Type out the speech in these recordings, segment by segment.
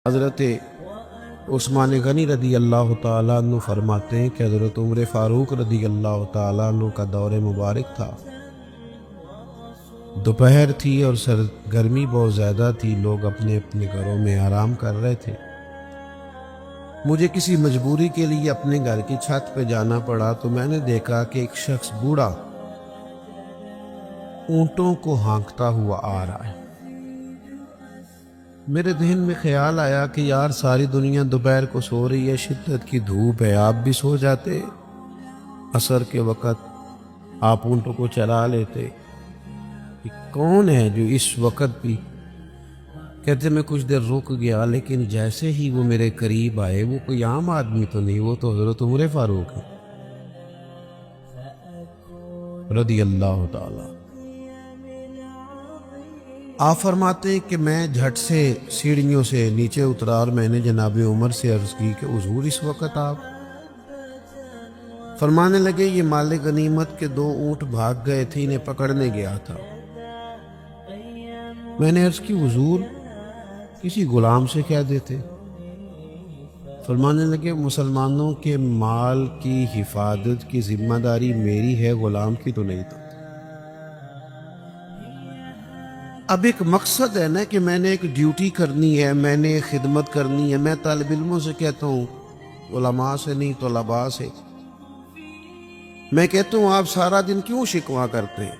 حضرت عثمان غنی رضی اللہ تعالیٰ عنہ فرماتے ہیں کہ حضرت عمر فاروق رضی اللہ تعالیٰ عنہ کا دور مبارک تھا۔ دوپہر تھی اور گرمی بہت زیادہ تھی، لوگ اپنے اپنے گھروں میں آرام کر رہے تھے۔ مجھے کسی مجبوری کے لیے اپنے گھر کی چھت پہ جانا پڑا تو میں نے دیکھا کہ ایک شخص بوڑھا اونٹوں کو ہانکتا ہوا آ رہا ہے۔ میرے ذہن میں خیال آیا کہ یار ساری دنیا دوپہر کو سو رہی ہے، شدت کی دھوپ ہے، آپ بھی سو جاتے، عصر کے وقت آپ اونٹوں کو چلا لیتے۔ یہ کون ہے جو اس وقت بھی؟ کہتے میں کچھ دیر رک گیا، لیکن جیسے ہی وہ میرے قریب آئے، وہ کوئی عام آدمی تو نہیں، وہ تو حضرت عمر فاروق ہے رضی اللہ تعالی۔ آپ فرماتے ہیں کہ میں جھٹ سے سیڑھیوں سے نیچے اترا اور میں نے جناب عمر سے عرض کی کہ حضور اس وقت آپ؟ فرمانے لگے یہ مال غنیمت کے 2 اونٹ بھاگ گئے تھے، انہیں پکڑنے گیا تھا۔ میں نے عرض کی حضور کسی غلام سے کہہ دیتے۔ فرمانے لگے مسلمانوں کے مال کی حفاظت کی ذمہ داری میری ہے، غلام کی تو نہیں تھا۔ اب ایک مقصد ہے نا کہ میں نے ایک ڈیوٹی کرنی ہے، میں نے خدمت کرنی ہے۔ میں طالب علموں سے کہتا ہوں، علماء سے نہیں، طلباء سے میں کہتا ہوں آپ سارا دن کیوں شکوہ کرتے ہیں؟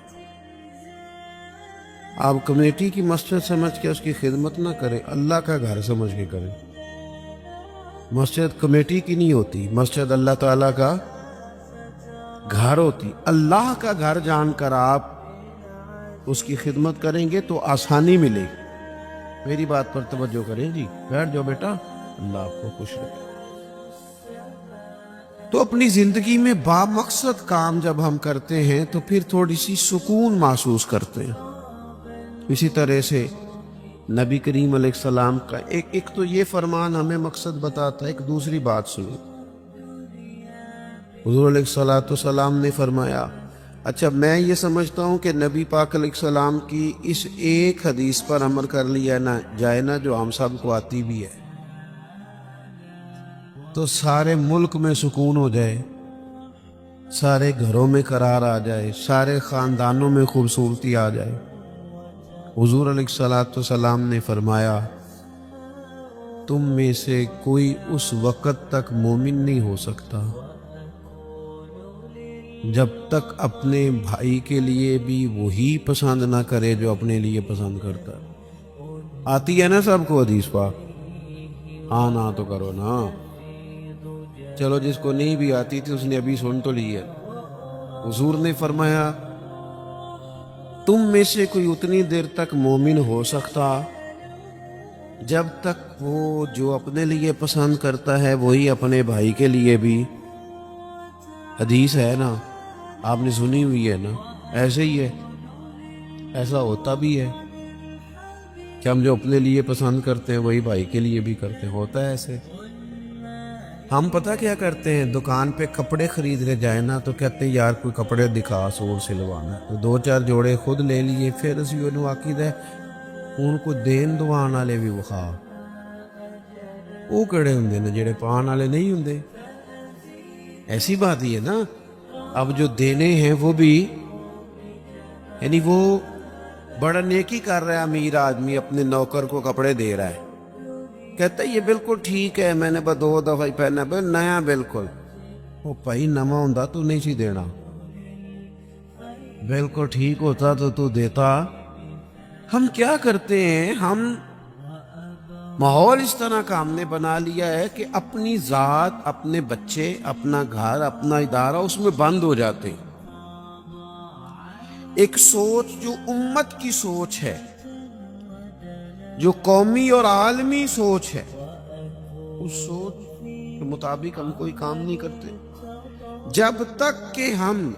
آپ کمیٹی کی مسجد سمجھ کے اس کی خدمت نہ کریں، اللہ کا گھر سمجھ کے کریں۔ مسجد کمیٹی کی نہیں ہوتی، مسجد اللہ تعالیٰ کا گھر ہوتی۔ اللہ کا گھر جان کر آپ اس کی خدمت کریں گے تو آسانی ملے گی۔ میری بات پر توجہ کریں جی، بیٹھ جاؤ بیٹا، اللہ آپ کو خوش رکھے۔ تو اپنی زندگی میں با مقصد کام جب ہم کرتے ہیں تو پھر تھوڑی سی سکون محسوس کرتے ہیں۔ اسی طرح سے نبی کریم علیہ السلام کا ایک تو یہ فرمان ہمیں مقصد بتاتا ہے۔ ایک دوسری بات سنو، حضور علیہ السلام نے فرمایا، اچھا میں یہ سمجھتا ہوں کہ نبی پاک علیہ السلام کی اس ایک حدیث پر عمل کر لیا نہ جائے نا، جو ہم سب کو آتی بھی ہے، تو سارے ملک میں سکون ہو جائے، سارے گھروں میں قرار آ جائے، سارے خاندانوں میں خوبصورتی آ جائے۔ حضور علیہ السلام نے فرمایا تم میں سے کوئی اس وقت تک مومن نہیں ہو سکتا جب تک اپنے بھائی کے لیے بھی وہی پسند نہ کرے جو اپنے لیے پسند کرتا ہے۔ آتی ہے نا سب کو حدیث پاک؟ ہاں نہ تو کرو نا، چلو جس کو نہیں بھی آتی تھی اس نے ابھی سن تو لی ہے۔ حضور نے فرمایا تم میں سے کوئی اتنی دیر تک مومن ہو سکتا جب تک وہ جو اپنے لیے پسند کرتا ہے وہی اپنے بھائی کے لیے بھی۔ حدیث ہے نا، آپ نے سنی ہوئی ہے نا، ایسے ہی ہے، ایسا ہوتا بھی ہے کہ ہم جو اپنے لیے پسند کرتے ہیں وہی بھائی کے لیے بھی کرتے ہیں، ہوتا ہے ایسے۔ ہم پتہ کیا کرتے ہیں، دکان پہ کپڑے خریدنے جائیں نا تو کہتے ہیں یار کوئی کپڑے دکھا سوٹ سلوانا، تو 2-4 جوڑے خود لے لیے، پھر اسی انہوں عقید ہے ان کو دین دوان والے بھی وکھا، وہ کڑے ہوندے نا جڑے پان والے نہیں ہوندے۔ ایسی بات ہی ہے نا، اب جو دینے ہیں وہ بھی، یعنی وہ بڑا نیکی کر رہا ہے، امیر آدمی اپنے نوکر کو کپڑے دے رہا ہے، کہتا ہے یہ بالکل ٹھیک ہے، میں نے بس 2 دفعہ ہی پہنا ہے، نیا بالکل۔ وہ بھائی نواں ہوندا تو نہیں سی دینا، بالکل ٹھیک ہوتا تو دیتا۔ ہم کیا کرتے ہیں، ہم ماحول اس طرح کا ہم نے بنا لیا ہے کہ اپنی ذات، اپنے بچے، اپنا گھر، اپنا ادارہ اس میں بند ہو جاتے ہیں۔ ایک سوچ جو امت کی سوچ ہے، جو قومی اور عالمی سوچ ہے، اس سوچ کے مطابق ہم کوئی کام نہیں کرتے جب تک کہ ہم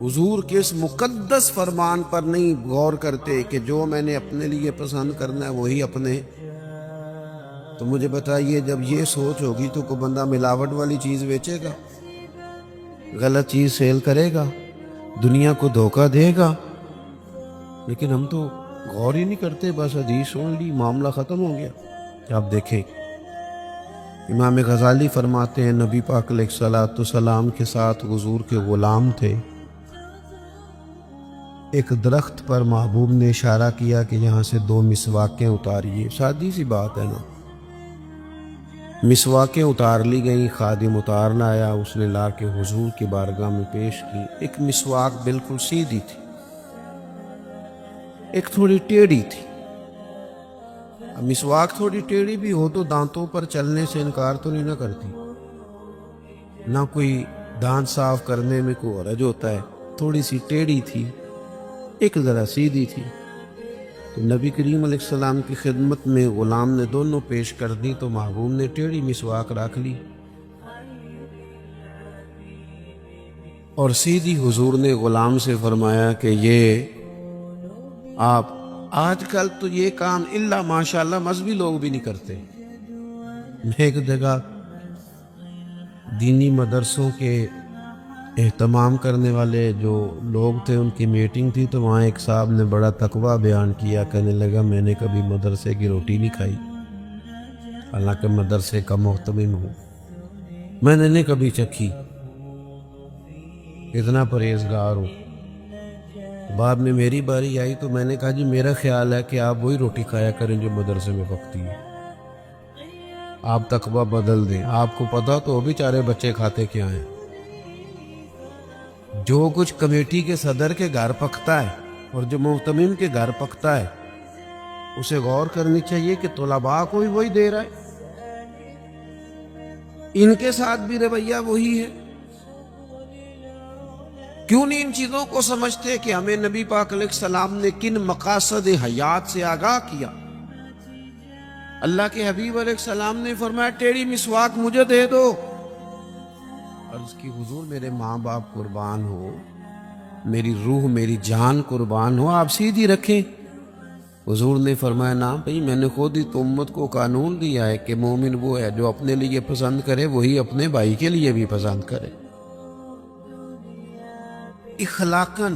حضور کے اس مقدس فرمان پر نہیں غور کرتے کہ جو میں نے اپنے لیے پسند کرنا ہے وہی اپنے۔ تو مجھے بتائیے جب یہ سوچ ہوگی تو کوئی بندہ ملاوٹ والی چیز بیچے گا، غلط چیز سیل کرے گا، دنیا کو دھوکہ دے گا؟ لیکن ہم تو غور ہی نہیں کرتے، بس حدیث سن لی، معاملہ ختم ہو گیا۔ آپ دیکھیں امام غزالی فرماتے ہیں نبی پاک علیہ الصلوۃ والسلام کے ساتھ حضور کے غلام تھے، ایک درخت پر محبوب نے اشارہ کیا کہ یہاں سے 2 مسواکیں اتاریے، سادی سی بات ہے نا، مسواکیں اتار لی گئیں، خادم اتارنا آیا، اس نے لا کے حضور کی بارگاہ میں پیش کی، ایک مسواک بالکل سیدھی تھی، ایک تھوڑی ٹیڑھی تھی۔ مسواک تھوڑی ٹیڑھی بھی ہو تو دانتوں پر چلنے سے انکار تو نہیں نہ کرتی، نہ کوئی دانت صاف کرنے میں کوئی حرج ہوتا ہے، تھوڑی سی ٹیڑھی تھی، ایک ذرا سیدھی تھی، تو نبی کریم علیہ السلام کی خدمت میں غلام نے دونوں پیش کر دی تو محبوب نے ٹیڑھی مسواک رکھ لی اور سیدھی حضور نے غلام سے فرمایا کہ یہ آپ آج کل تو یہ کام الا ماشاءاللہ مذہبی لوگ بھی نہیں کرتے۔ میں ایک جگہ دینی مدرسوں کے اہتمام کرنے والے جو لوگ تھے ان کی میٹنگ تھی، تو وہاں ایک صاحب نے بڑا تقویٰ بیان کیا، کہنے لگا میں نے کبھی مدرسے کی روٹی نہیں کھائی، حالانکہ مدرسے کا محتمم ہوں، میں نے نہیں کبھی چکھی، اتنا پرہیزگار ہوں۔ بعد میں میری باری آئی تو میں نے کہا جی میرا خیال ہے کہ آپ وہی روٹی کھایا کریں جو مدرسے میں پکتی ہے، آپ تقویٰ بدل دیں، آپ کو پتا تو بیچارے بچے کھاتے کیا ہیں، جو کچھ کمیٹی کے صدر کے گھر پکتا ہے اور جو محتمم کے گھر پکتا ہے اسے غور کرنی چاہیے کہ طلباء کو بھی وہی دے رہا ہے، ان کے ساتھ بھی رویہ وہی ہے۔ کیوں نہیں ان چیزوں کو سمجھتے کہ ہمیں نبی پاک علیہ السلام نے کن مقاصد حیات سے آگاہ کیا؟ اللہ کے حبیب علیہ السلام نے فرمایا ٹیڑھی مسواک مجھے دے دو، عرض کی حضور میرے ماں باپ قربان ہو، میری روح میری جان قربان ہو، آپ سیدھی رکھیں۔ حضور نے فرمایا نا بھئی میں نے خود ہی تو امت کو قانون دیا ہے کہ مومن وہ ہے جو اپنے لیے پسند کرے وہی اپنے بھائی کے لیے بھی پسند کرے۔ اخلاقاً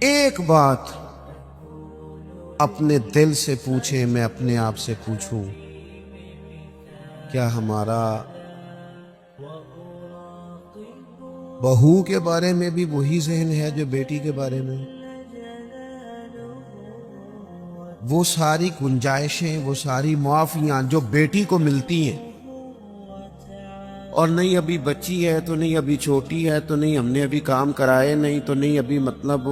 ایک بات اپنے دل سے پوچھیں، میں اپنے آپ سے پوچھوں، کیا ہمارا بہو کے بارے میں بھی وہی ذہن ہے جو بیٹی کے بارے میں؟ وہ ساری گنجائشیں، وہ ساری معافیاں جو بیٹی کو ملتی ہیں، اور نہیں ابھی بچی ہے تو نہیں ابھی چھوٹی ہے تو نہیں ہم نے ابھی کام کرائے نہیں تو نہیں ابھی مطلب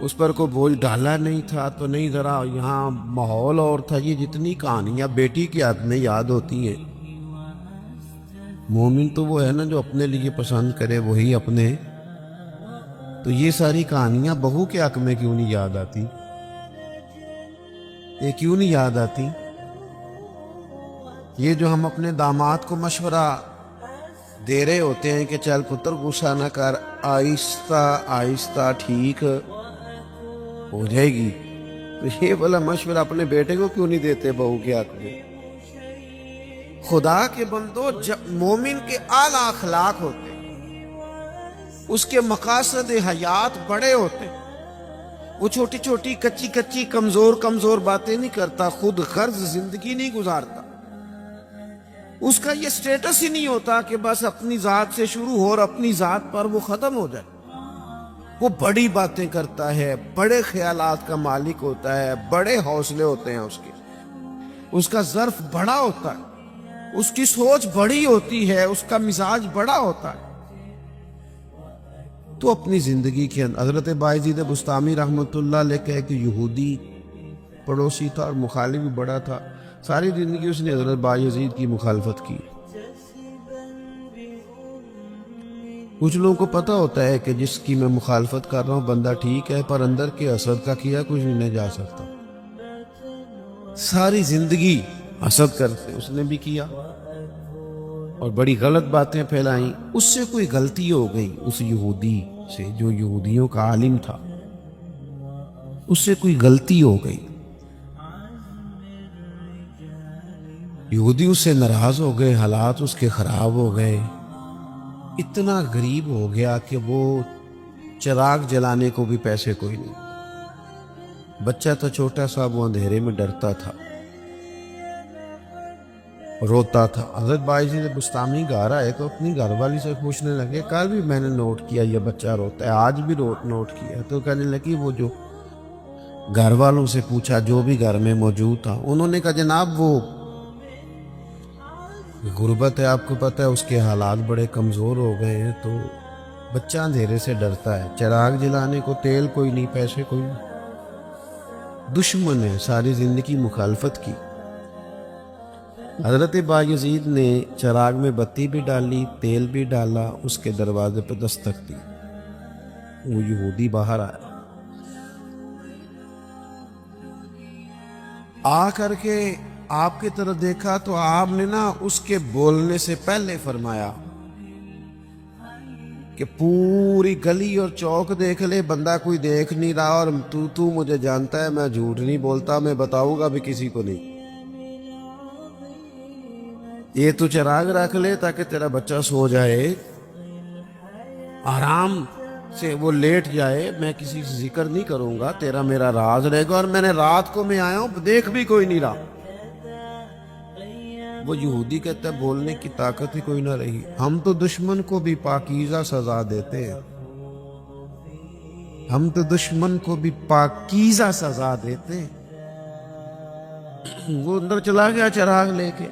اس پر کوئی بوجھ ڈالا نہیں تھا تو نہیں ذرا یہاں ماحول اور تھا، یہ جتنی کہانیاں بیٹی کی میں یاد ہوتی ہیں۔ مومن تو وہ ہے نا جو اپنے لیے پسند کرے وہی اپنے، تو یہ ساری کہانیاں بہو کے حق میں کیوں نہیں یاد آتی؟ یہ کیوں نہیں یاد آتی؟ یہ جو ہم اپنے داماد کو مشورہ دے رہے ہوتے ہیں کہ چل پتر غصہ نہ کر، آہستہ آہستہ ٹھیک ہو جائے گی، تو یہ بھلا مشورہ اپنے بیٹے کو کیوں نہیں دیتے بہو کے حق میں؟ خدا کے بندو، جب مومن کے اعلیٰ اخلاق ہوتے، اس کے مقاصد حیات بڑے ہوتے، وہ چھوٹی چھوٹی کچی کچی کمزور باتیں نہیں کرتا، خود غرض زندگی نہیں گزارتا، اس کا یہ سٹیٹس ہی نہیں ہوتا کہ بس اپنی ذات سے شروع ہو اور اپنی ذات پر وہ ختم ہو جائے۔ وہ بڑی باتیں کرتا ہے، بڑے خیالات کا مالک ہوتا ہے، بڑے حوصلے ہوتے ہیں اس کا ظرف بڑا ہوتا ہے، اس کی سوچ بڑی ہوتی ہے، اس کا مزاج بڑا ہوتا ہے۔ تو اپنی زندگی کے اندر حضرت بایزید بسطامی رحمۃ اللہ علیہ کا ایک یہودی پڑوسی تھا اور مخالف بھی بڑا تھا، ساری زندگی اس نے حضرت بایزید کی مخالفت کی۔ کچھ لوگوں کو پتہ ہوتا ہے کہ جس کی میں مخالفت کر رہا ہوں بندہ ٹھیک ہے، پر اندر کے حسد کا کیا کچھ نہیں جا سکتا، ساری زندگی حسد کرتے اس نے بھی کیا اور بڑی غلط باتیں پھیلائیں۔ اس سے کوئی غلطی ہو گئی، اس یہودی سے جو یہودیوں کا عالم تھا، اس سے کوئی غلطی ہو گئی، یہودی اس سے ناراض ہو گئے، حالات اس کے خراب ہو گئے، اتنا غریب ہو گیا کہ وہ چراغ جلانے کو بھی پیسے کوئی نہیں، بچہ تھا چھوٹا سا، وہ اندھیرے میں ڈرتا تھا، روتا تھا۔ حضرت بایزید بستامی گھر آئے تو اپنی گھر والی سے پوچھنے لگے، کل بھی میں نے نوٹ کیا یہ بچہ روتا ہے، آج بھی نوٹ کیا۔ تو کہنے لگی، وہ جو گھر والوں سے پوچھا جو بھی گھر میں موجود تھا، انہوں نے کہا جناب وہ غربت ہے، آپ کو پتہ ہے اس کے حالات بڑے کمزور ہو گئے ہیں، تو بچہ اندھیرے سے ڈرتا ہے، چراغ جلانے کو تیل کوئی نہیں، پیسے کوئی نہیں، دشمن ہے، ساری زندگی مخالفت کی۔ حضرت بایزید نے چراغ میں بتی بھی ڈالی، تیل بھی ڈالا، اس کے دروازے پہ دستک دی۔ وہ یہودی باہر آیا، آ کر کے آپ کی طرف دیکھا تو آپ نے نا اس کے بولنے سے پہلے فرمایا کہ پوری گلی اور چوک دیکھ لے، بندہ کوئی دیکھ نہیں رہا، اور تو مجھے جانتا ہے میں جھوٹ نہیں بولتا، میں بتاؤں گا بھی کسی کو نہیں، یہ تو چراغ رکھ لے تاکہ تیرا بچہ سو جائے، آرام سے وہ لیٹ جائے، میں کسی سے ذکر نہیں کروں گا، تیرا میرا راز رہے گا، اور میں نے رات کو میں آیا ہوں، دیکھ بھی کوئی نہیں رہا۔ وہ یہودی کہتا ہے بولنے کی طاقت ہی کوئی نہ رہی، ہم تو دشمن کو بھی پاکیزہ سزا دیتے ہیں، ہم تو دشمن کو بھی پاکیزہ سزا دیتے ہیں۔ وہ اندر چلا گیا چراغ لے کے،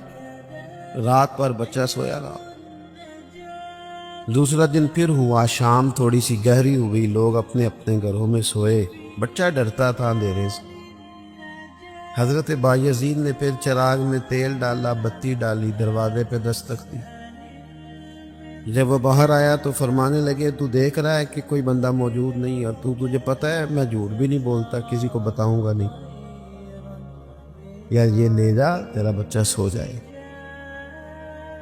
رات پر بچہ سویا رہا۔ دوسرا دن پھر ہوا، شام تھوڑی سی گہری ہوئی، لوگ اپنے اپنے گھروں میں سوئے، بچہ ڈرتا تھا اندھیرے سے۔ حضرت بایزید نے پھر چراغ میں تیل ڈالا، بتی ڈالی، دروازے پہ دستک دی۔ جب وہ باہر آیا تو فرمانے لگے، تو دیکھ رہا ہے کہ کوئی بندہ موجود نہیں، اور تجھے پتہ ہے میں جھوٹ بھی نہیں بولتا، کسی کو بتاؤں گا نہیں، یا یہ لے جا تیرا بچہ سو جائے۔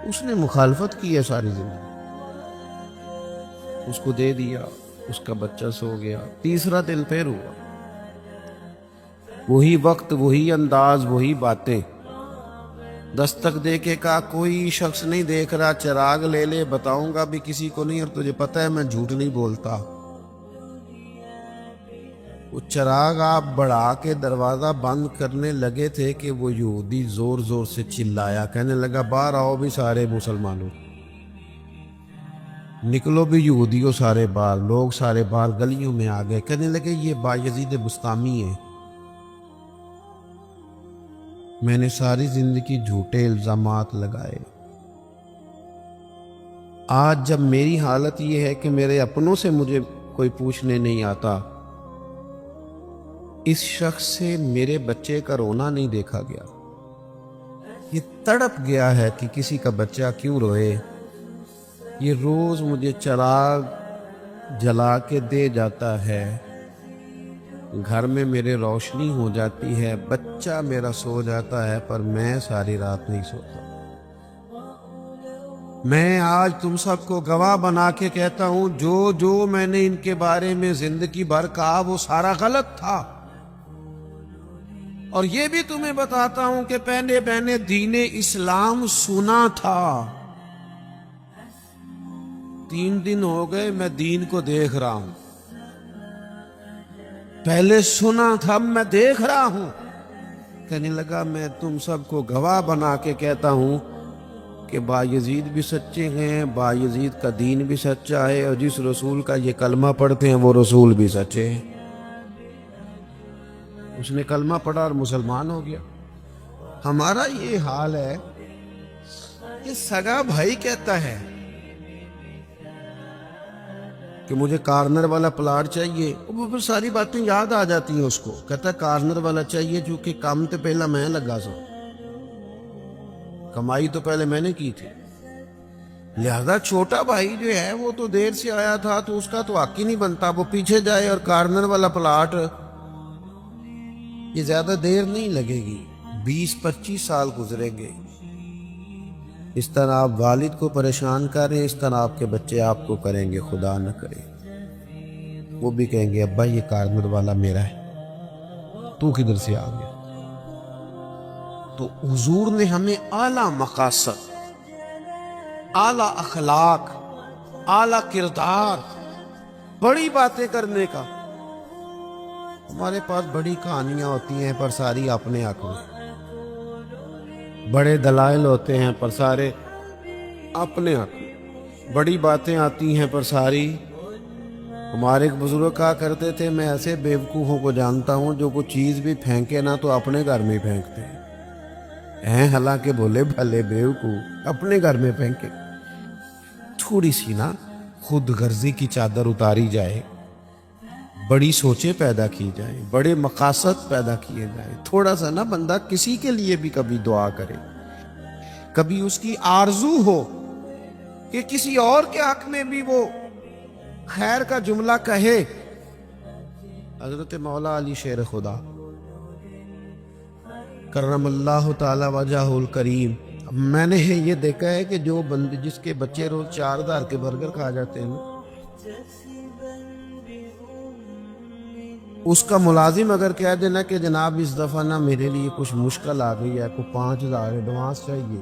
اس نے مخالفت کی ہے ساری زندگی، اس کو دے دیا، اس کا بچہ سو گیا۔ تیسرا دن پھر ہوا، وہی وقت، وہی انداز، وہی باتیں، دستک دے کے کہا کوئی شخص نہیں دیکھ رہا، چراغ لے لے، بتاؤں گا بھی کسی کو نہیں، اور تجھے پتہ ہے میں جھوٹ نہیں بولتا۔ وہ چراغ آپ بڑھا کے دروازہ بند کرنے لگے تھے کہ وہ یہودی زور زور سے چلایا، کہنے لگا باہر آؤ بھی سارے مسلمانوں، نکلو بھی یہودیوں سارے باہر۔ لوگ سارے باہر گلیوں میں آ گئے، کہنے لگے یہ بایزید بستامی ہے، میں نے ساری زندگی جھوٹے الزامات لگائے، آج جب میری حالت یہ ہے کہ میرے اپنوں سے مجھے کوئی پوچھنے نہیں آتا، اس شخص سے میرے بچے کا رونا نہیں دیکھا گیا، یہ تڑپ گیا ہے کہ کسی کا بچہ کیوں روئے، یہ روز مجھے چراغ جلا کے دے جاتا ہے، گھر میں میرے روشنی ہو جاتی ہے، بچہ میرا سو جاتا ہے، پر میں ساری رات نہیں سوتا۔ میں آج تم سب کو گواہ بنا کے کہتا ہوں، جو میں نے ان کے بارے میں زندگی بھر کہا وہ سارا غلط تھا، اور یہ بھی تمہیں بتاتا ہوں کہ پہلے دین اسلام سنا تھا، 3 دن ہو گئے میں دین کو دیکھ رہا ہوں، پہلے سنا تھا میں دیکھ رہا ہوں۔ کہنے لگا میں تم سب کو گواہ بنا کے کہتا ہوں کہ بایزید بھی سچے ہیں، بایزید کا دین بھی سچا ہے، اور جس رسول کا یہ کلمہ پڑھتے ہیں وہ رسول بھی سچے ہیں۔ اس نے کلمہ پڑھا اور مسلمان ہو گیا۔ ہمارا یہ حال ہے کہ سگا بھائی کہتا ہے کہ مجھے کارنر والا پلاٹ چاہیے، وہ پھر ساری باتیں یاد آ جاتی ہیں اس کو، کہتا ہے کارنر والا چاہیے چونکہ کام تو پہلا میں لگا سا، کمائی تو پہلے میں نے کی تھی، لہذا چھوٹا بھائی جو ہے وہ تو دیر سے آیا تھا تو اس کا تو حق ہی نہیں بنتا وہ پیچھے جائے، اور کارنر والا پلاٹ یہ زیادہ دیر نہیں لگے گی، 20-25 سال گزریں گے۔ اس طرح آپ والد کو پریشان کریں، اس طرح آپ کے بچے آپ کو کریں گے، خدا نہ کرے، وہ بھی کہیں گے ابا یہ کارنر والا میرا ہے، تو کدھر سے آ گیا۔ تو حضور نے ہمیں اعلیٰ مقاصد، اعلیٰ اخلاق، اعلیٰ کردار، بڑی باتیں کرنے کا، ہمارے پاس بڑی کہانیاں ہوتی ہیں پر ساری اپنے حق میں، بڑے دلائل ہوتے ہیں پر سارے اپنے حق میں، بڑی باتیں آتی ہیں پر ساری ہمارے ایک بزرگ کہا کرتے تھے، میں ایسے بیوقوفوں کو جانتا ہوں جو کوئی چیز بھی پھینکے نا تو اپنے گھر میں ہی پھینکتے ہیں، حالانکہ بولے بھلے بیوقوف اپنے گھر میں پھینکے۔ تھوڑی سی نا خود غرضی کی چادر اتاری جائے، بڑی سوچیں پیدا کی جائیں، بڑے مقاصد پیدا کیے جائیں، تھوڑا سا نا بندہ کسی کے لیے بھی کبھی دعا کرے، کبھی اس کی آرزو ہو کہ کسی اور کے حق میں بھی وہ خیر کا جملہ کہے۔ حضرت مولا علی شیر خدا کرم اللہ تعالی وجہ الکریم، میں نے یہ دیکھا ہے کہ جو بندے جس کے بچے روز 4,000 کے برگر کھا جاتے ہیں نا، اس کا ملازم اگر کہہ دینا کہ جناب اس دفعہ نا میرے لیے کچھ مشکل آ گئی ہے، کوئی 5,000 ایڈوانس چاہیے،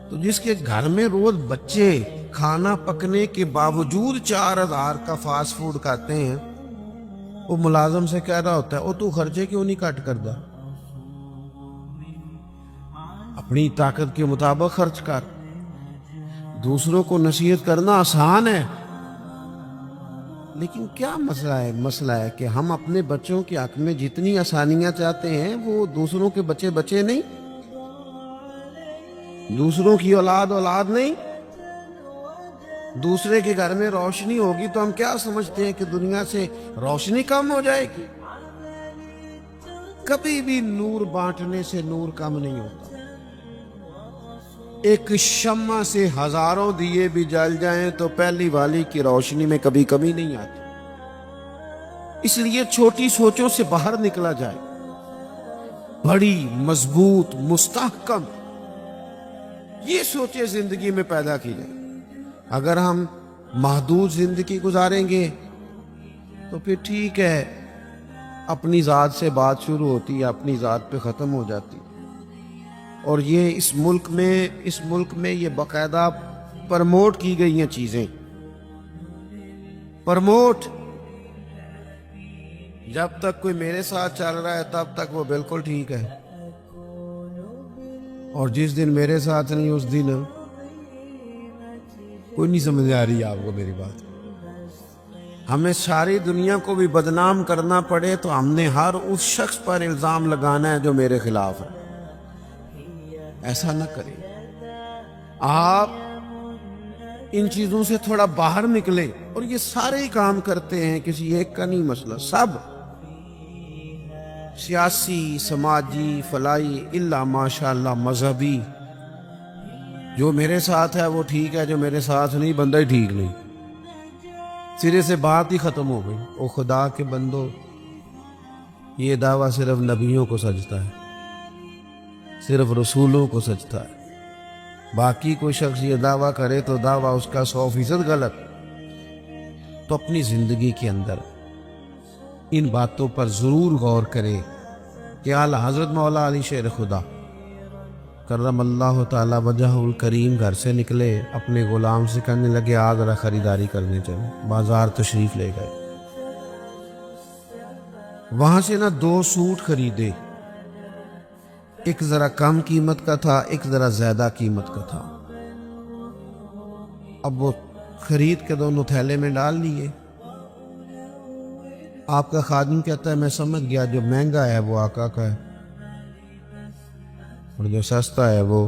تو جس کے گھر میں روز بچے کھانا پکنے کے باوجود 4,000 کا فاسٹ فوڈ کھاتے ہیں، وہ ملازم سے کہہ رہا ہوتا ہے، تو خرچے کیوں نہیں کٹ کرتا؟ اپنی طاقت کے مطابق خرچ کر۔ دوسروں کو نصیحت کرنا آسان ہے، لیکن کیا مسئلہ ہے کہ ہم اپنے بچوں کے حق میں جتنی آسانیاں چاہتے ہیں وہ دوسروں کے بچے نہیں، دوسروں کی اولاد نہیں۔ دوسرے کے گھر میں روشنی ہوگی تو ہم کیا سمجھتے ہیں کہ دنیا سے روشنی کم ہو جائے گی؟ کبھی بھی نور بانٹنے سے نور کم نہیں ہوتا۔ ایک شمع سے ہزاروں دیے بھی جل جائیں تو پہلی والی کی روشنی میں کبھی کمی نہیں آتی۔ اس لیے چھوٹی سوچوں سے باہر نکلا جائے، بڑی مضبوط مستحکم یہ سوچیں زندگی میں پیدا کی جائے۔ اگر ہم محدود زندگی گزاریں گے تو پھر ٹھیک ہے، اپنی ذات سے بات شروع ہوتی ہے، اپنی ذات پہ ختم ہو جاتی، اور یہ اس ملک میں یہ باقاعدہ پرموٹ کی گئی ہیں چیزیں، پرموٹ۔ جب تک کوئی میرے ساتھ چل رہا ہے تب تک وہ بالکل ٹھیک ہے، اور جس دن میرے ساتھ نہیں اس دن کوئی نہیں سمجھ آ رہی آپ کو میری بات۔ ہمیں ساری دنیا کو بھی بدنام کرنا پڑے تو ہم نے ہر اس شخص پر الزام لگانا ہے جو میرے خلاف ہے۔ ایسا نہ کریں، آپ ان چیزوں سے تھوڑا باہر نکلیں، اور یہ سارے ہی کام کرتے ہیں، کسی ایک کا نہیں مسئلہ، سب سیاسی، سماجی، فلاحی، الا ماشاءاللہ مذہبی، جو میرے ساتھ ہے وہ ٹھیک ہے، جو میرے ساتھ نہیں بندہ ہی ٹھیک نہیں، سرے سے بات ہی ختم ہو گئی۔ او خدا کے بندو، یہ دعویٰ صرف نبیوں کو سجتا ہے، صرف رسولوں کو سجتا ہے، باقی کوئی شخص یہ دعویٰ کرے تو دعویٰ اس کا 100% غلط۔ تو اپنی زندگی کے اندر ان باتوں پر ضرور غور کرے کہ اعلیٰ حضرت مولا علی شیر خدا کرم اللہ تعالی وجہ الکریم گھر سے نکلے، اپنے غلام سے کہنے لگے آ ذرا خریداری کرنے چلے، بازار تشریف لے گئے، وہاں سے نا 2 سوٹ خریدے، ایک ذرا کم قیمت کا تھا، ایک ذرا زیادہ قیمت کا تھا۔ اب وہ خرید کے دونوں تھیلے میں ڈال لیے۔ آپ کا خادم کہتا ہے میں سمجھ گیا، جو مہنگا ہے وہ آقا کا ہے اور جو سستا ہے وہ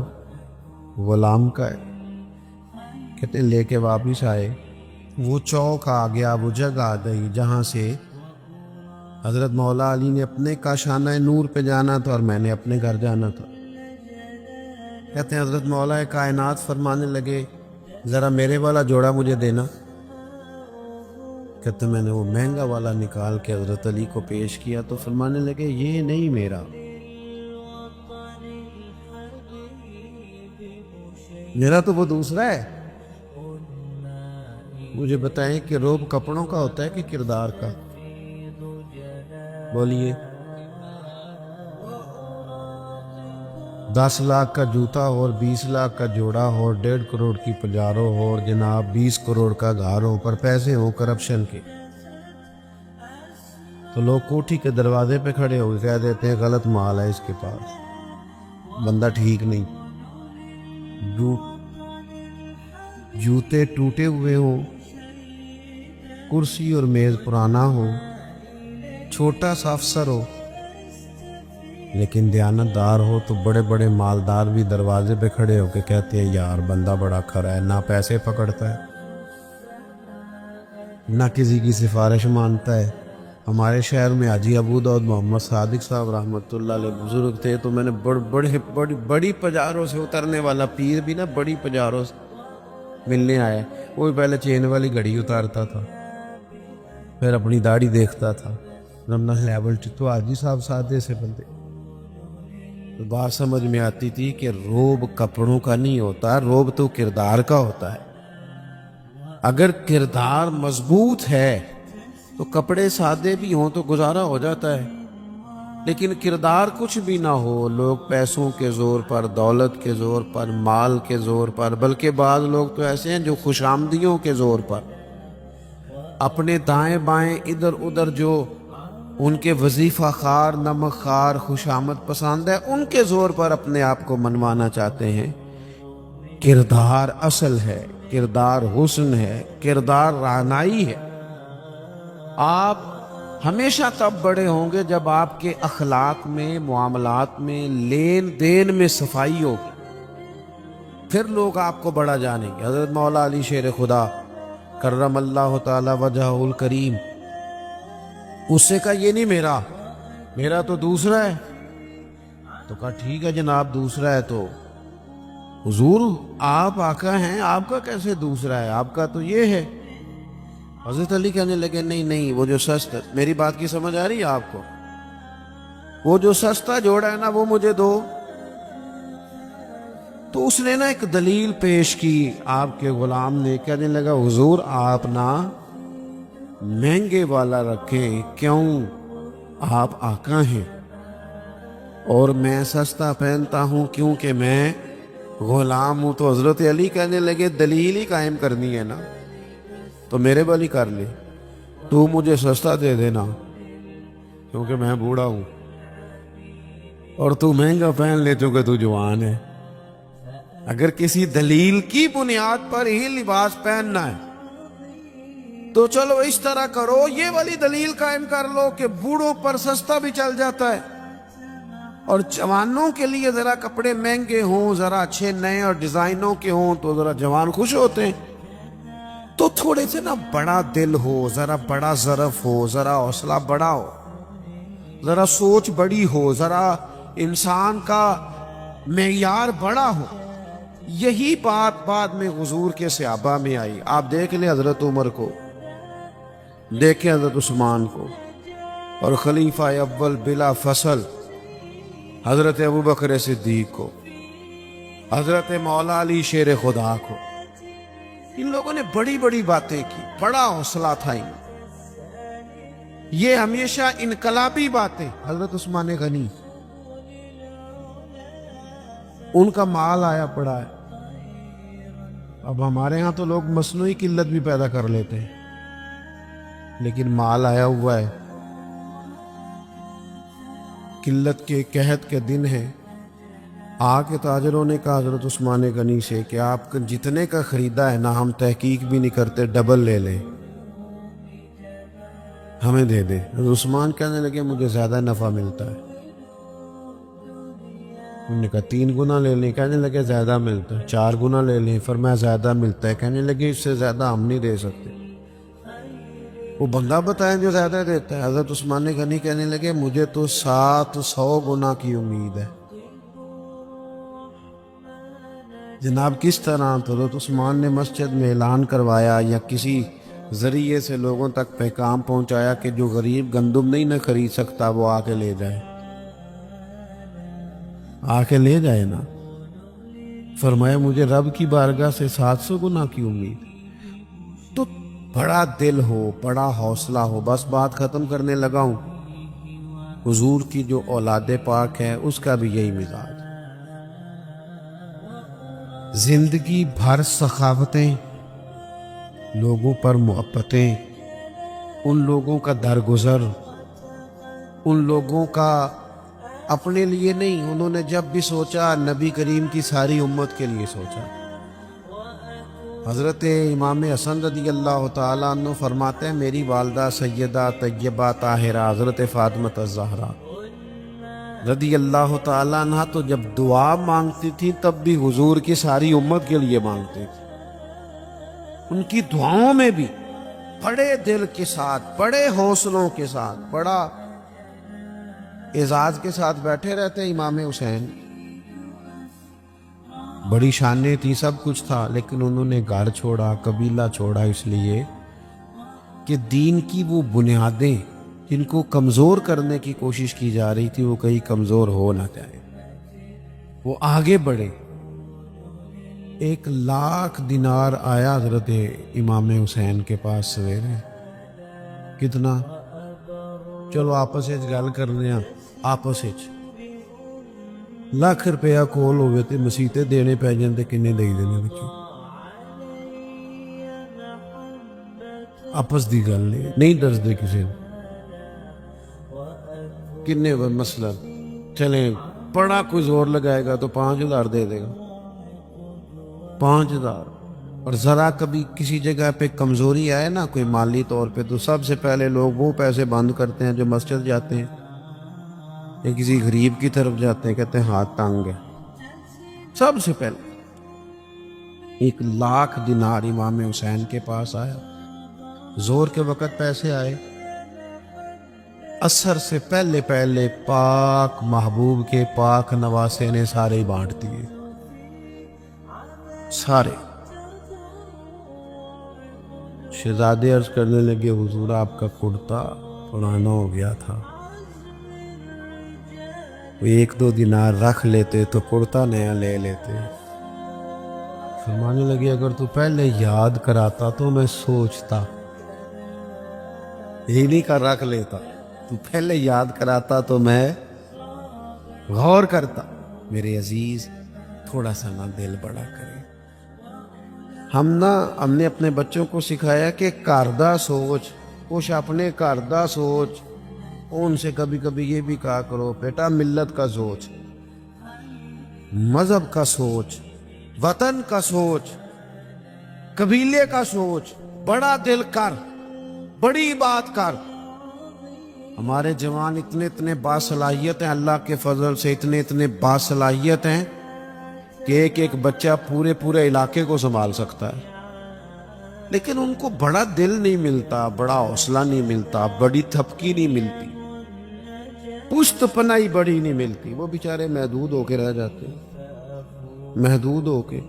غلام کا ہے۔ کہتے لے کے واپس آئے، وہ چوک آ گیا، وہ جگہ آ گئی جہاں سے حضرت مولا علی نے اپنے کاشانہ نور پہ جانا تھا اور میں نے اپنے گھر جانا تھا۔ کہتے ہیں حضرت مولا کائنات فرمانے لگے ذرا میرے والا جوڑا مجھے دینا۔ کہتے میں نے وہ مہنگا والا نکال کے حضرت علی کو پیش کیا تو فرمانے لگے یہ نہیں میرا، میرا تو وہ دوسرا ہے۔ مجھے بتائیں کہ روب کپڑوں کا ہوتا ہے کہ کردار کا؟ بولیے۔ 10 لاکھ کا جوتا اور 20 لاکھ کا جوڑا ہو، 1.5 کروڑ کی پجارو ہو، اور جناب 20 کروڑ کا گھر ہو، پر پیسے ہو کرپشن کے، تو لوگ کوٹھی کے دروازے پہ کھڑے ہو کے کہہ دیتے ہیں غلط مال ہے اس کے پاس، بندہ ٹھیک نہیں، جوتے ٹوٹے ہوئے ہوں، کرسی اور میز پرانا ہو، چھوٹا سا افسر ہو، لیکن دیانتدار ہو تو بڑے بڑے مالدار بھی دروازے پہ کھڑے ہو کے کہتے ہیں یار بندہ بڑا کھرا ہے، نہ پیسے پکڑتا ہے نہ کسی کی سفارش مانتا ہے۔ ہمارے شہر میں حاجی ابو داؤد محمد صادق صاحب رحمۃ اللہ علیہ بزرگ تھے، تو میں نے بڑی پجاروں سے اترنے والا پیر بھی نا بڑی پجاروں سے ملنے آیا، وہ پہلے چین والی گھڑی اتارتا تھا، پھر اپنی داڑھی دیکھتا تھا، رمنا لیول تو حاجی صاحب سادے سے بندے۔ تو بات سمجھ میں آتی تھی کہ روب کپڑوں کا نہیں ہوتا، روب تو کردار کا ہوتا ہے۔ اگر کردار مضبوط ہے تو کپڑے سادے بھی ہوں تو گزارا ہو جاتا ہے، لیکن کردار کچھ بھی نہ ہو، لوگ پیسوں کے زور پر، دولت کے زور پر، مال کے زور پر، بلکہ بعض لوگ تو ایسے ہیں جو خوش آمدیوں کے زور پر، اپنے دائیں بائیں ادھر ادھر جو ان کے وظیفہ خار، نمک خار، خوش آمد پسند ہے، ان کے زور پر اپنے آپ کو منوانا چاہتے ہیں۔ کردار اصل ہے، کردار حسن ہے، کردار رعنائی ہے۔ آپ ہمیشہ تب بڑے ہوں گے جب آپ کے اخلاق میں، معاملات میں، لین دین میں صفائی ہوگی، پھر لوگ آپ کو بڑا جانیں گے۔ حضرت مولا علی شیر خدا کرم اللہ تعالی وجہہ الکریم، اس سے کہا یہ نہیں میرا تو دوسرا ہے۔ تو کہا ٹھیک ہے جناب دوسرا ہے، تو حضور آپ آقا ہیں، آپ کا کیسے دوسرا ہے، آپ کا تو یہ ہے۔ حضرت علی کہنے لگے نہیں وہ جو سستا، میری بات کی سمجھ آ رہی ہے آپ کو، وہ جو سستا جوڑا ہے نا وہ مجھے دو۔ تو اس نے نا ایک دلیل پیش کی، آپ کے غلام نے، کہنے لگا حضور آپ نا مہنگے والا رکھیں، کیوں؟ آپ آقا ہیں، اور میں سستا پہنتا ہوں کیونکہ میں غلام ہوں۔ تو حضرت علی کہنے لگے دلیل ہی قائم کرنی ہے نا تو میرے والی کر لے، تو مجھے سستا دے دینا کیونکہ میں بوڑھا ہوں، اور تو مہنگا پہن لے چونکہ تو جوان ہے۔ اگر کسی دلیل کی بنیاد پر ہی لباس پہننا ہے تو چلو اس طرح کرو، یہ والی دلیل قائم کر لو کہ بوڑھوں پر سستا بھی چل جاتا ہے، اور جوانوں کے لیے ذرا کپڑے مہنگے ہوں، ذرا اچھے نئے اور ڈیزائنوں کے ہوں تو ذرا جوان خوش ہوتے ہیں۔ تو تھوڑے سے نا بڑا دل ہو، ذرا بڑا ظرف ہو، ذرا حوصلہ بڑا ہو، ذرا سوچ بڑی ہو، ذرا انسان کا معیار بڑا ہو۔ یہی بات بعد میں حضور کے صحابہ میں آئی۔ آپ دیکھ لیں حضرت عمر کو، دیکھیں حضرت عثمان کو، اور خلیفہ اول بلا فصل حضرت ابوبکر صدیق کو، حضرت مولا علی شیر خدا کو، ان لوگوں نے بڑی بڑی باتیں کی، بڑا حوصلہ تھا ان، یہ ہمیشہ انقلابی باتیں۔ حضرت عثمان غنی، ان کا مال آیا پڑا ہے، اب ہمارے ہاں تو لوگ مصنوعی قلت بھی پیدا کر لیتے ہیں، لیکن مال آیا ہوا ہے، قلت کے قحط کے دن ہیں۔ آ کے تاجروں نے کہا حضرت عثمان غنی سے کہ آپ جتنے کا خریدا ہے نا ہم تحقیق بھی نہیں کرتے، ڈبل لے لیں، ہمیں دے دیں۔ حضرت عثمان کہنے لگے مجھے زیادہ نفع ملتا ہے۔ انہوں نے کہا 3 گنا لے لیں، کہنے لگے زیادہ ملتا ہے۔ 4 گنا لے لیں، فرمایا زیادہ ملتا ہے، کہنے لگے اس سے زیادہ ہم نہیں دے سکتے۔ وہ بندہ بتائیں جو زیادہ دیتا ہے۔ حضرت عثمان غنی کہنے لگے مجھے تو 700 گنا کی امید ہے۔ جناب کس طرح؟ تو حضرت عثمان نے مسجد میں اعلان کروایا یا کسی ذریعے سے لوگوں تک پیغام پہنچایا کہ جو غریب گندم نہیں نہ خرید سکتا وہ آ کے لے جائے، آ کے لے جائے نا۔ فرمایا مجھے رب کی بارگاہ سے 700 گنا کی امید۔ تو بڑا دل ہو، بڑا حوصلہ ہو۔ بس بات ختم کرنے لگا ہوں۔ حضور کی جو اولاد پاک ہے اس کا بھی یہی مزاج، زندگی بھر سخاوتیں، لوگوں پر محبتیں، ان لوگوں کا درگزر، ان لوگوں کا اپنے لیے نہیں، انہوں نے جب بھی سوچا نبی کریم کی ساری امت کے لیے سوچا۔ حضرت امام حسن رضی اللہ تعالیٰ عنہ فرماتے ہیں میری والدہ سیدہ طیبہ طاہرہ حضرت فاطمہ الزہرا رضی اللہ تعالیٰ عنہ تو جب دعا مانگتی تھی تب بھی حضور کی ساری امت کے لیے مانگتی تھی۔ ان کی دعاؤں میں بھی بڑے دل کے ساتھ، بڑے حوصلوں کے ساتھ، بڑا اعزاز کے ساتھ بیٹھے رہتے امام حسین۔ بڑی شانیں تھی، سب کچھ تھا، لیکن انہوں نے گھر چھوڑا، قبیلہ چھوڑا، اس لیے کہ دین کی وہ بنیادیں جن کو کمزور کرنے کی کوشش کی جا رہی تھی وہ کہیں کمزور ہو نہ جائے، وہ آگے بڑھے۔ 1,00,000 دینار آیا حضرت امام حسین کے پاس سویرے۔ کتنا؟ چلو آپس گل کرنے ہیں، آپس ₹1,00,000 کول ہوئے تے مسیتے دینے پہ جاندے، کنے دے دینے لکھی؟ آپس دی گل نہیں ڈرسدے کسی کنے مسئلہ چلیں بڑا کوئی زور لگائے گا تو 5,000 دے دے گا، 5,000۔ اور ذرا کبھی کسی جگہ پہ کمزوری آئے نا کوئی مالی طور پہ تو سب سے پہلے لوگ وہ پیسے بند کرتے ہیں جو مسجد جاتے ہیں یا کسی غریب کی طرف جاتے ہیں، کہتے ہیں ہاتھ تانگ ہے۔ سب سے پہلے 1,00,000 دینار امام حسین کے پاس آیا، زور کے وقت پیسے آئے، عصر سے پہلے پہلے پاک محبوب کے پاک نواسے نے سارے بانٹ دیے، سارے۔ شہزادے عرض کرنے لگے حضور آپ کا کرتا پرانا ہو گیا تھا، وہ 1-2 دینار رکھ لیتے تو کرتا نیا لے لیتے۔ فرمانے لگے اگر تو پہلے یاد کراتا تو میں سوچتا، یہ نہیں کر رکھ لیتا، تو پہلے یاد کراتا تو میں غور کرتا۔ میرے عزیز تھوڑا سا نا دل بڑا کرے۔ ہم نے اپنے بچوں کو سکھایا کہ گھر دا سوچ، کچھ اپنے گھر دا سوچ، ان سے کبھی کبھی یہ بھی کہا کرو بیٹا ملت کا سوچ، مذہب کا سوچ، وطن کا سوچ، قبیلے کا سوچ، بڑا دل کر، بڑی بات کر۔ ہمارے جوان اتنے باصلاحیت ہیں، اللہ کے فضل سے اتنے باصلاحیت ہیں کہ ایک بچہ پورے علاقے کو سنبھال سکتا ہے، لیکن ان کو بڑا دل نہیں ملتا، بڑا حوصلہ نہیں ملتا، بڑی تھپکی نہیں ملتی، پشت پناہی بڑی نہیں ملتی۔ وہ بیچارے محدود ہو کے رہ جاتے ہیں، محدود ہو کے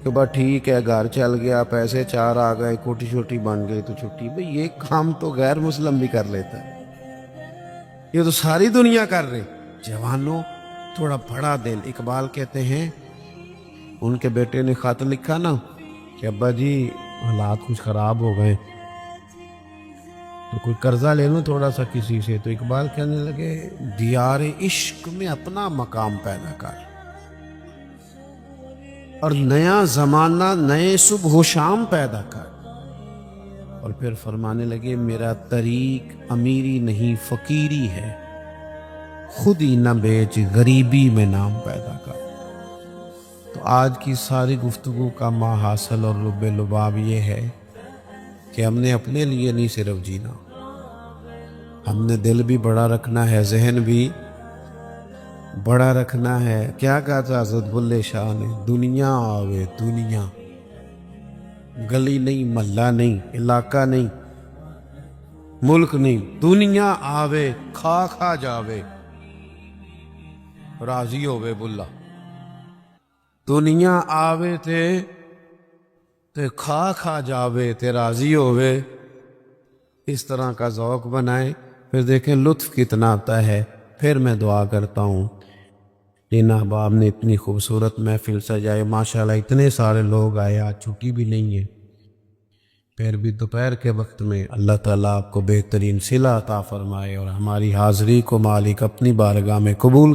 کہ بس ٹھیک ہے گھر چل گیا، پیسے 4 آ گئے، کوٹی چھوٹی بن گئی تو چھٹی۔ بھئی یہ کام تو غیر مسلم بھی کر لیتا ہے، یہ تو ساری دنیا کر رہے۔ جوانوں تھوڑا بڑا دل۔ اقبال کہتے ہیں ان کے بیٹے نے خط لکھا نا کہ ابا جی حالات کچھ خراب ہو گئے تو کوئی قرضہ لے لوں تھوڑا سا کسی سے، تو اقبال کہنے لگے دیار عشق میں اپنا مقام پیدا کر، اور نیا زمانہ نئے صبح و شام پیدا کر۔ اور پھر فرمانے لگے میرا طریق امیری نہیں فقیری ہے، خود ہی نہ بیچ غریبی میں نام پیدا کر۔ تو آج کی ساری گفتگو کا ماحصل اور لب لباب یہ ہے کہ ہم نے اپنے لیے نہیں صرف جینا، ہم نے دل بھی بڑا رکھنا ہے، ذہن بھی بڑا رکھنا ہے۔ کیا کہا تھا حضرت بلے شاہ نے؟ دنیا آوے دنیا، گلی نہیں، محلہ نہیں، علاقہ نہیں، ملک نہیں، دنیا آوے کھا جاوے راضی ہووے بلا۔ دنیا آوے تے کھا جاوے تے راضی ہووے، اس طرح کا ذوق بنائیں، پھر دیکھیں لطف کتنا آتا ہے۔ پھر میں دعا کرتا ہوں جن احباب نے اتنی خوبصورت محفل سجائے، ماشاءاللہ اتنے سارے لوگ آئے، آج چھٹی بھی نہیں ہے، پھر بھی دوپہر کے وقت میں اللہ تعالیٰ آپ کو بہترین صلہ عطا فرمائے اور ہماری حاضری کو مالک اپنی بارگاہ میں قبول